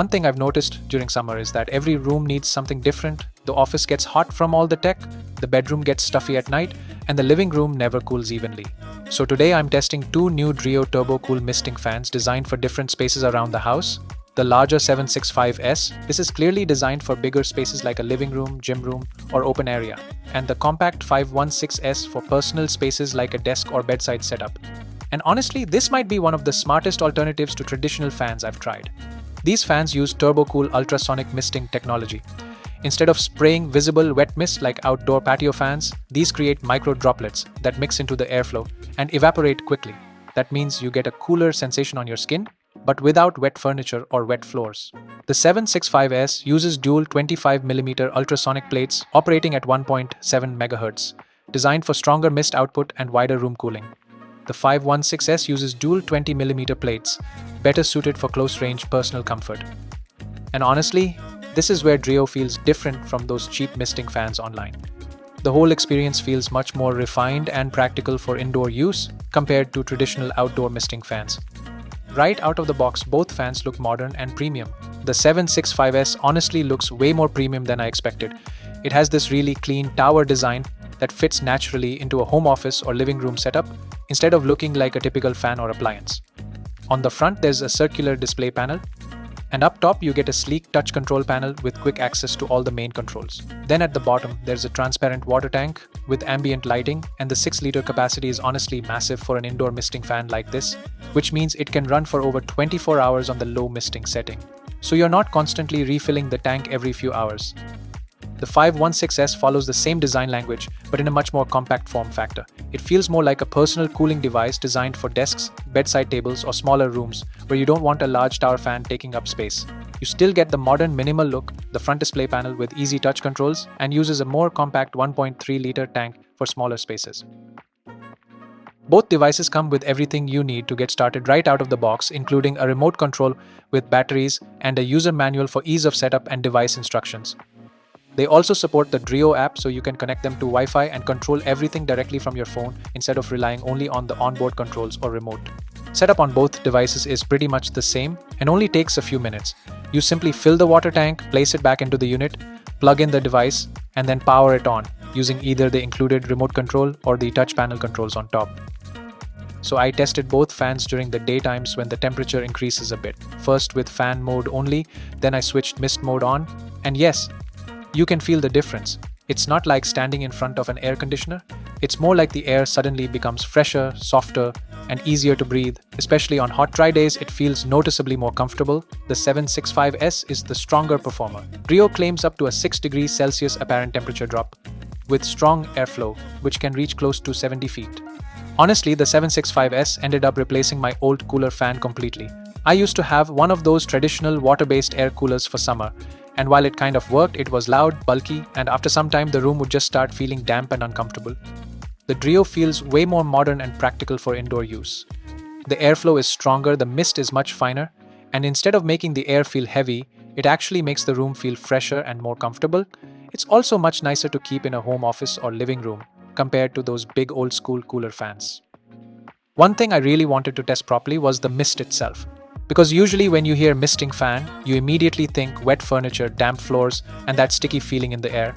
One thing I've noticed during summer is that every room needs something different. The office gets hot from all the tech, the bedroom gets stuffy at night, and the living room never cools evenly. So today I'm testing two new DREO TurboCool Misting Fans designed for different spaces around the house. The larger 765S, this is clearly designed for bigger spaces like a living room, gym room, or open area. And the compact 516S for personal spaces like a desk or bedside setup. And honestly, this might be one of the smartest alternatives to traditional fans I've tried. These fans use TurboCool ultrasonic misting technology. Instead of spraying visible wet mist like outdoor patio fans, these create micro droplets that mix into the airflow and evaporate quickly. That means you get a cooler sensation on your skin, but without wet furniture or wet floors. The 765S uses dual 25mm ultrasonic plates operating at 1.7 MHz, designed for stronger mist output and wider room cooling. The 516S uses dual 20mm plates, better suited for close-range personal comfort. And honestly, this is where DREO feels different from those cheap misting fans online. The whole experience feels much more refined and practical for indoor use compared to traditional outdoor misting fans. Right out of the box, both fans look modern and premium. The 765S honestly looks way more premium than I expected. It has this really clean tower design that fits naturally into a home office or living room setup instead of looking like a typical fan or appliance. On the front, there's a circular display panel, and up top you get a sleek touch control panel with quick access to all the main controls. Then at the bottom, there's a transparent water tank with ambient lighting, and the 6-liter capacity is honestly massive for an indoor misting fan like this, which means it can run for over 24 hours on the low misting setting. So you're not constantly refilling the tank every few hours. The 516S follows the same design language, but in a much more compact form factor. It feels more like a personal cooling device designed for desks, bedside tables, or smaller rooms where you don't want a large tower fan taking up space. You still get the modern minimal look, the front display panel with easy touch controls, and uses a more compact 1.3-liter tank for smaller spaces. Both devices come with everything you need to get started right out of the box, including a remote control with batteries and a user manual for ease of setup and device instructions. They also support the DREO app, so you can connect them to Wi-Fi and control everything directly from your phone instead of relying only on the onboard controls or remote. Setup on both devices is pretty much the same and only takes a few minutes. You simply fill the water tank, place it back into the unit, plug in the device, and then power it on using either the included remote control or the touch panel controls on top. So I tested both fans during the daytimes when the temperature increases a bit. First with fan mode only, then I switched mist mode on, and yes, you can feel the difference. It's not like standing in front of an air conditioner. It's more like the air suddenly becomes fresher, softer, and easier to breathe. Especially on hot, dry days, it feels noticeably more comfortable. The 765S is the stronger performer. DREO claims up to a 6 degrees Celsius apparent temperature drop, with strong airflow, which can reach close to 70 feet. Honestly, the 765S ended up replacing my old cooler fan completely. I used to have one of those traditional water-based air coolers for summer, and while it kind of worked, it was loud, bulky, and after some time the room would just start feeling damp and uncomfortable. The DREO feels way more modern and practical for indoor use. The airflow is stronger, the mist is much finer, and instead of making the air feel heavy, it actually makes the room feel fresher and more comfortable. It's also much nicer to keep in a home office or living room compared to those big old school cooler fans. One thing I really wanted to test properly was the mist itself. Because usually when you hear misting fan, you immediately think wet furniture, damp floors, and that sticky feeling in the air.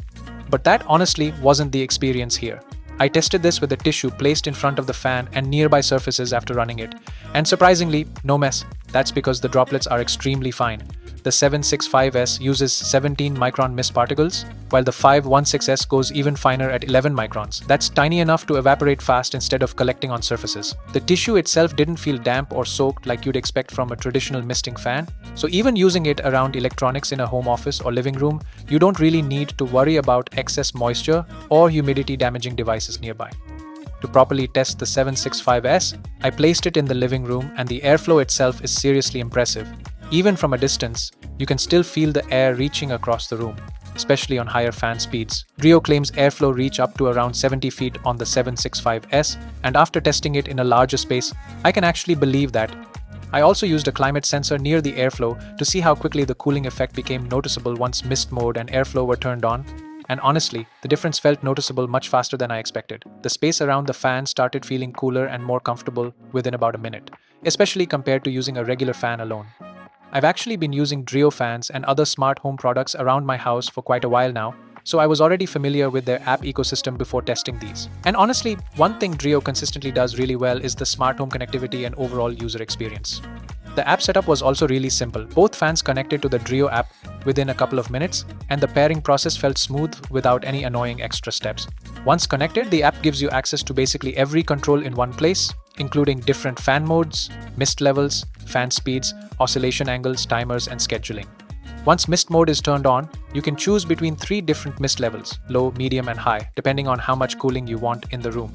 But that honestly wasn't the experience here. I tested this with a tissue placed in front of the fan and nearby surfaces after running it. And surprisingly, no mess. That's because the droplets are extremely fine. The 765S uses 17 micron mist particles, while the 516S goes even finer at 11 microns. That's tiny enough to evaporate fast instead of collecting on surfaces. The tissue itself didn't feel damp or soaked like you'd expect from a traditional misting fan, so even using it around electronics in a home office or living room, you don't really need to worry about excess moisture or humidity damaging devices nearby. To properly test the 765S, I placed it in the living room, and the airflow itself is seriously impressive. Even from a distance, you can still feel the air reaching across the room, especially on higher fan speeds. DREO claims airflow reach up to around 70 feet on the 765S, and after testing it in a larger space, I can actually believe that. I also used a climate sensor near the airflow to see how quickly the cooling effect became noticeable once mist mode and airflow were turned on. And honestly, the difference felt noticeable much faster than I expected. The space around the fan started feeling cooler and more comfortable within about a minute, especially compared to using a regular fan alone. I've actually been using DREO fans and other smart home products around my house for quite a while now, so I was already familiar with their app ecosystem before testing these. And honestly, one thing DREO consistently does really well is the smart home connectivity and overall user experience. The app setup was also really simple. Both fans connected to the DREO app within a couple of minutes, and the pairing process felt smooth without any annoying extra steps. Once connected, the app gives you access to basically every control in one place, including different fan modes, mist levels, fan speeds, oscillation angles, timers, and scheduling. Once mist mode is turned on, you can choose between 3 different mist levels, low, medium, and high, depending on how much cooling you want in the room.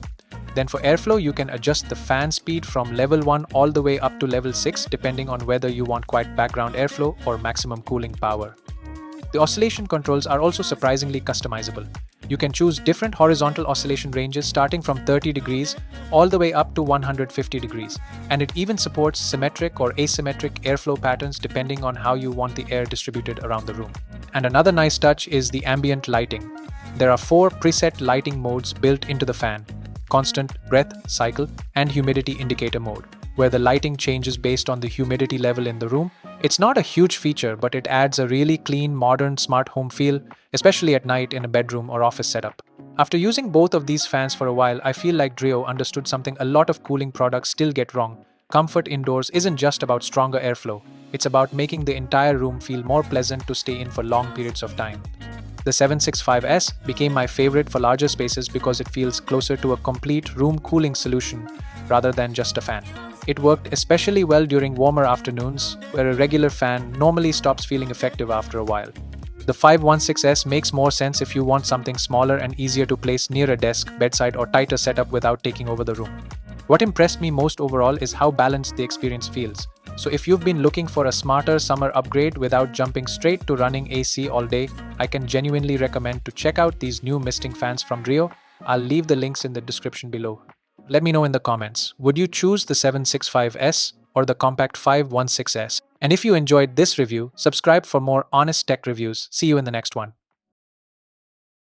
Then for airflow, you can adjust the fan speed from level 1 all the way up to level 6, depending on whether you want quiet background airflow or maximum cooling power. The oscillation controls are also surprisingly customizable. You can choose different horizontal oscillation ranges starting from 30 degrees all the way up to 150 degrees, and it even supports symmetric or asymmetric airflow patterns depending on how you want the air distributed around the room. And another nice touch is the ambient lighting. There are 4 preset lighting modes built into the fan: constant, breath, cycle, and humidity indicator mode, where the lighting changes based on the humidity level in the room. It's not a huge feature, but it adds a really clean, modern smart home feel, especially at night in a bedroom or office setup. After using both of these fans for a while, I feel like DREO understood something a lot of cooling products still get wrong. Comfort indoors isn't just about stronger airflow, it's about making the entire room feel more pleasant to stay in for long periods of time. The 765S became my favorite for larger spaces because it feels closer to a complete room cooling solution rather than just a fan. It worked especially well during warmer afternoons, where a regular fan normally stops feeling effective after a while. The 516S makes more sense if you want something smaller and easier to place near a desk, bedside, or tighter setup without taking over the room. What impressed me most overall is how balanced the experience feels. So if you've been looking for a smarter summer upgrade without jumping straight to running AC all day, I can genuinely recommend to check out these new misting fans from DREO. I'll leave the links in the description below. Let me know in the comments, would you choose the 765S or the compact 516S? And if you enjoyed this review, subscribe for more honest tech reviews. See you in the next one.